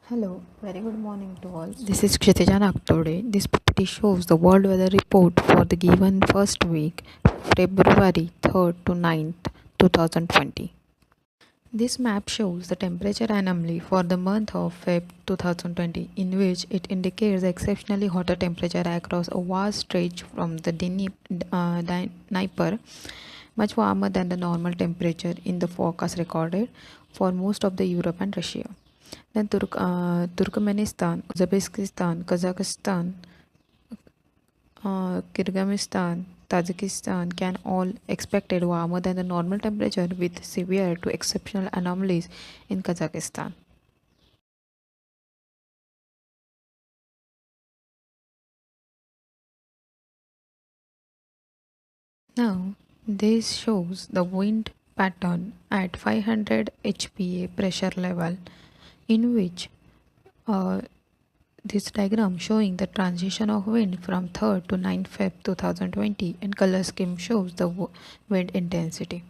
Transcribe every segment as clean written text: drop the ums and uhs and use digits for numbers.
Hello, very good morning to all. This is Kshitija Naktode. This PPT shows the world weather report for the given first week, February 3rd to 9th, 2020. This map shows the temperature anomaly for the month of Feb 2020, in which it indicates the exceptionally hotter temperature across a vast stretch from the Dnieper, much warmer than the normal temperature in the forecast recorded for most of the Europe and Russia. Then Turkmenistan, Uzbekistan, Kazakhstan, Kyrgyzstan, Tajikistan can all expected warmer than the normal temperature with severe to exceptional anomalies in Kazakhstan. Now, this shows the wind pattern at 500 HPA pressure level, in which uh, this diagram showing the transition of wind from 3rd to 9th Feb 2020, and color scheme shows the wind intensity.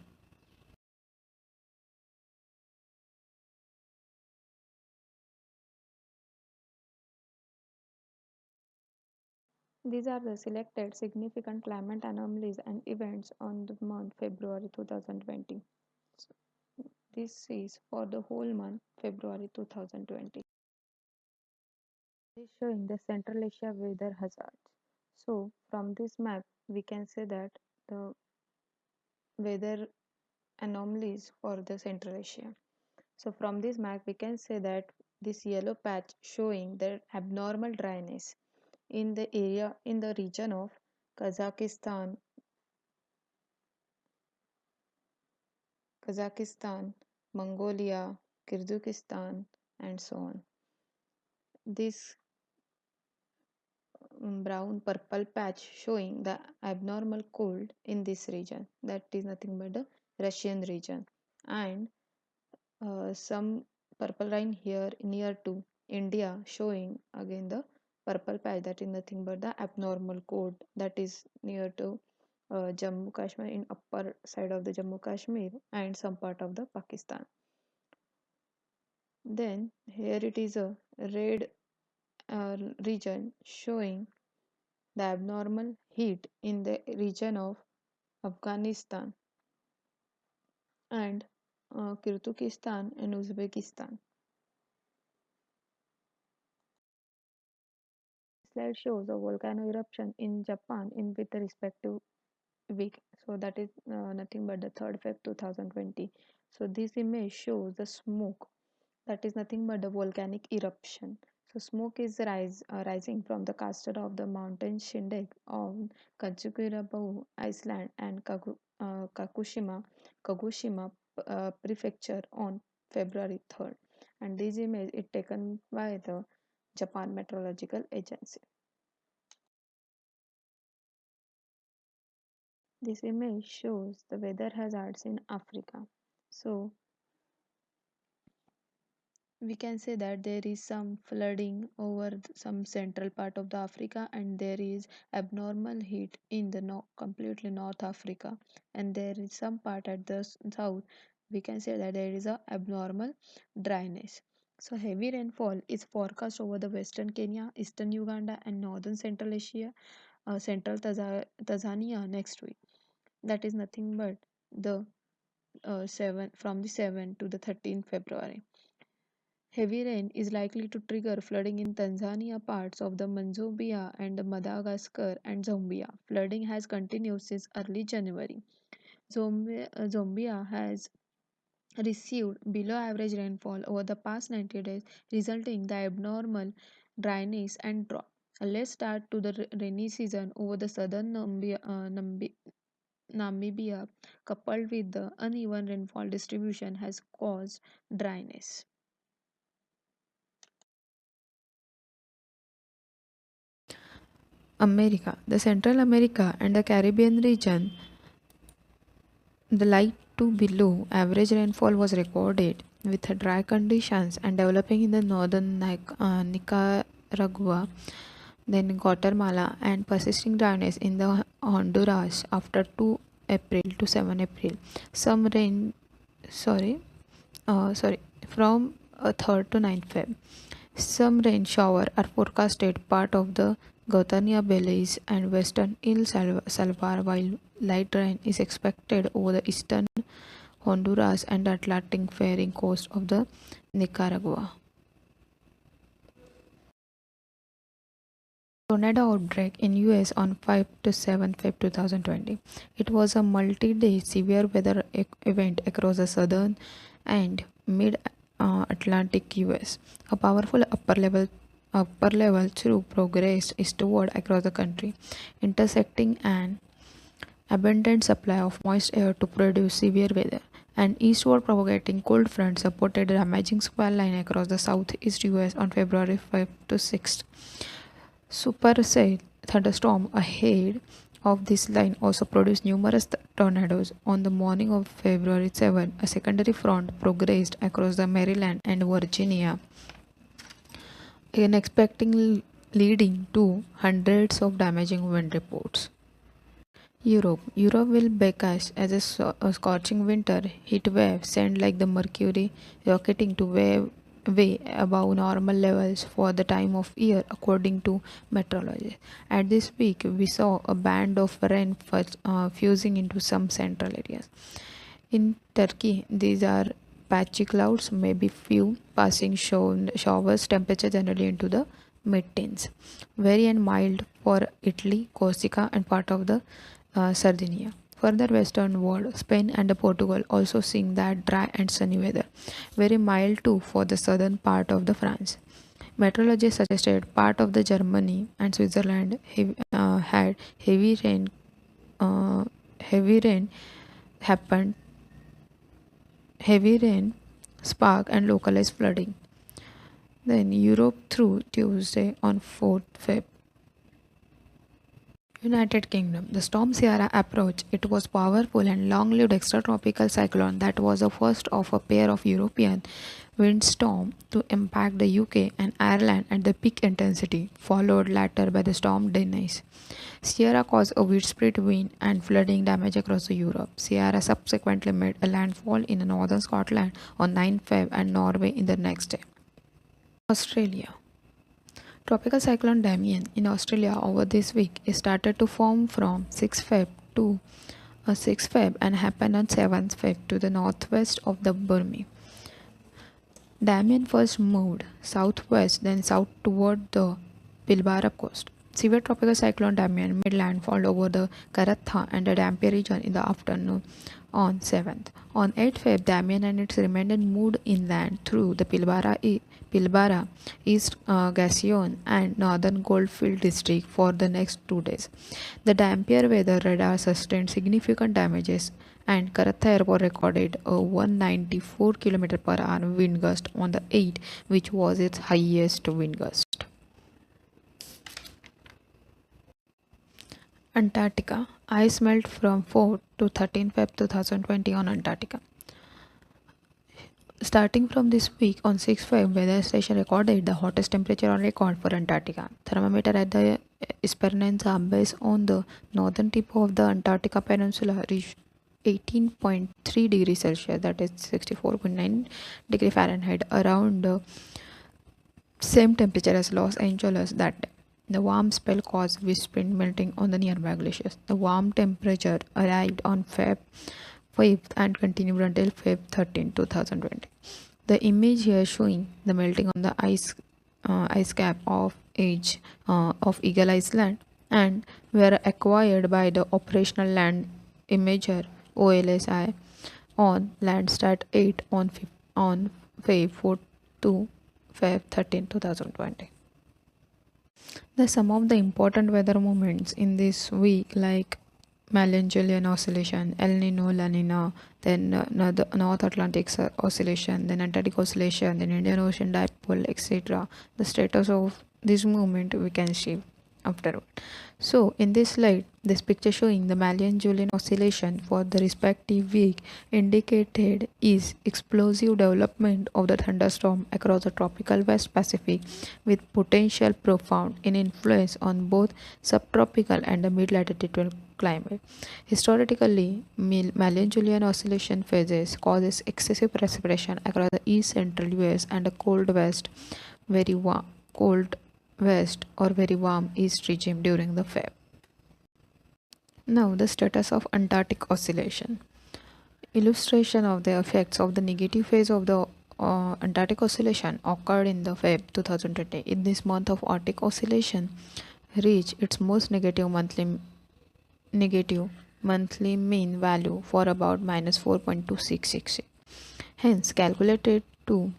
These are the selected significant climate anomalies and events on the month February 2020. This is for the whole month February 2020. This is showing the Central Asia weather hazards. So from this map we can say that the weather anomalies for the Central Asia. So from this map we can say that this yellow patch showing the abnormal dryness in the area in the region of Kazakhstan, Mongolia, Kyrgyzstan, and so on. This brown purple patch showing the abnormal cold in this region, that is nothing but the Russian region, and some purple line here near to India showing again the purple patch, that is nothing but the abnormal cold, that is near to Jammu Kashmir, in upper side of the Jammu Kashmir and some part of the Pakistan. Then here it is a red region showing the abnormal heat in the region of Afghanistan and Kyrgyzstan and Uzbekistan. Slide shows a volcano eruption in Japan in with the respective week. So that is nothing but the 3rd Feb 2020. So this image shows the smoke, that is nothing but the volcanic eruption. So smoke is rising from the cluster of the mountain shindig on Kajikirabau Iceland and Kagoshima prefecture on February 3rd. And this image is taken by the Japan Meteorological Agency. This image shows the weather hazards in Africa. So we can say that there is some flooding over some central part of the Africa, and there is abnormal heat in the completely North Africa, and there is some part at the south. We can say that there is a abnormal dryness. So heavy rainfall is forecast over the western Kenya, eastern Uganda, and northern Central Asia, central Tanzania next week. That is nothing but the 7 from the 7th to the 13th February. Heavy rain is likely to trigger flooding in Tanzania, parts of the Mozambique and Madagascar and Zambia. Flooding has continued since early January. Zambia has received below average rainfall over the past 90 days, resulting in the abnormal dryness and drought. A late start to the rainy season over the southern Namibia, coupled with the uneven rainfall distribution, has caused dryness. America, the Central America and the Caribbean region, the light to below average rainfall was recorded with dry conditions and developing in the northern Nicaragua, then Guatemala, and persisting dryness in the Honduras after 2 April to 7 April. Some rain, sorry, from 3rd to 9th Feb. Some rain shower are forecasted part of the Gautamia Belize and western Salvador, while light rain is expected over the eastern Honduras and the Atlantic faring coast of the Nicaragua. Tornado outbreak in US on 5 to 7 Feb 2020. It was a multi-day severe weather event across the southern and mid-Atlantic US. A powerful upper level through progressed eastward across the country, intersecting an abundant supply of moist air to produce severe weather. An eastward propagating cold front supported a damaging swell line across the southeast US on February 5 to 6. Supercell thunderstorm ahead of this line also produced numerous tornadoes. On the morning of February 7, a secondary front progressed across the Maryland and Virginia, leading to hundreds of damaging wind reports. Europe will back as a scorching winter heat wave sent like the mercury rocketing to way above normal levels for the time of year according to meteorologists. At this peak, we saw a band of rain fusing into some central areas. In Turkey, these are patchy clouds, maybe few passing showers, temperature generally into the mid-teens. Very and mild for Italy, Corsica and part of the Sardinia. Further westernward, Spain and Portugal also seeing that dry and sunny weather. Very mild too for the southern part of the France. Meteorologists suggested part of the Germany and Switzerland had heavy rain happened, heavy rain, spark and localized flooding. Then Europe through Tuesday on 4th Feb. United Kingdom. The storm Ciara approached. It was powerful and long-lived extratropical cyclone that was the first of a pair of European windstorm to impact the UK and Ireland at the peak intensity, followed later by the storm Denise. Ciara caused a widespread wind and flooding damage across Europe. Ciara subsequently made a landfall in northern Scotland on 9 Feb and Norway in the next day. Australia. Tropical cyclone Damien in Australia over this week is started to form from 6 Feb to 6 Feb and happened on 7th Feb to the northwest of the Burmese. Damien first moved southwest then south toward the Pilbara coast. Severe tropical cyclone Damien made landfall over the Karatha and the Dampier region in the afternoon on 7th. On 8th Feb, Damien and its remnant moved inland through the Pilbara, East Gascoyne and Northern Goldfield district for the next 2 days. The Dampier weather radar sustained significant damages and Karatha Airport recorded a 194 km per hour wind gust on the 8th, which was its highest wind gust. Antarctica. Ice melt from 4 to 13 Feb 2020 on Antarctica. Starting from this week on 6 Feb, weather station recorded the hottest temperature on record for Antarctica. Thermometer at the Esperanza base on the northern tip of the Antarctica Peninsula reached 18.3 degrees Celsius, that is 64.9 degree Fahrenheit, around the same temperature as Los Angeles that day. The warm spell caused widespread melting on the nearby glaciers. The warm temperature arrived on Feb 5th and continued until Feb 13, 2020. The image here showing the melting on the ice cap of edge of Eagle Island and were acquired by the Operational Land Imager OLSI on Landsat 8 on Feb 4 to Feb 13, 2020. Some of the important weather movements in this week like Magellan Oscillation, El Nino, La Nina, then North Atlantic Oscillation, then Antarctic Oscillation, then Indian Ocean Dipole, etc. The status of this movement we can see afterward. So in this slide, this picture showing the Magellan Oscillation for the respective week indicated is explosive development of the thunderstorm across the tropical West Pacific with potential profound in influence on both subtropical and the mid-latitude climate. Historically, Magellan Oscillation phases causes excessive precipitation across the east central US and the cold west very warm, cold west or very warm east regime during the Feb. Now the status of Antarctic oscillation. Illustration of the effects of the negative phase of the Antarctic oscillation occurred in the Feb 2020. In this month of Arctic oscillation reached its most negative monthly mean value for about minus 4.266. Hence calculated to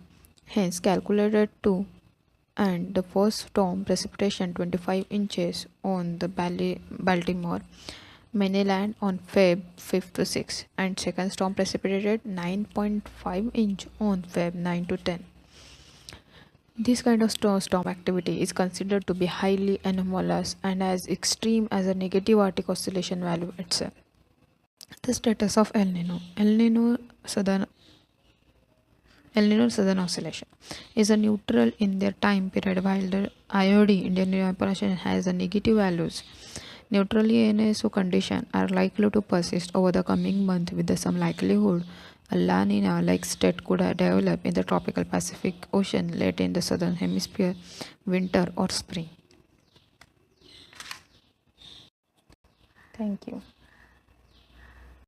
and the first storm precipitation 25 inches on the Baltimore mainland on Feb 5 to 6, and second storm precipitated 9.5 inch on Feb 9 to 10. This kind of storm activity is considered to be highly anomalous and as extreme as a negative Arctic oscillation value itself. The status of El Nino. El Nino Southern Oscillation is a neutral in their time period, while the IOD Indian Operation has a negative values. Neutral ENSO conditions are likely to persist over the coming month with some likelihood a La Nina-like state could develop in the tropical Pacific Ocean late in the southern hemisphere, winter or spring. Thank you.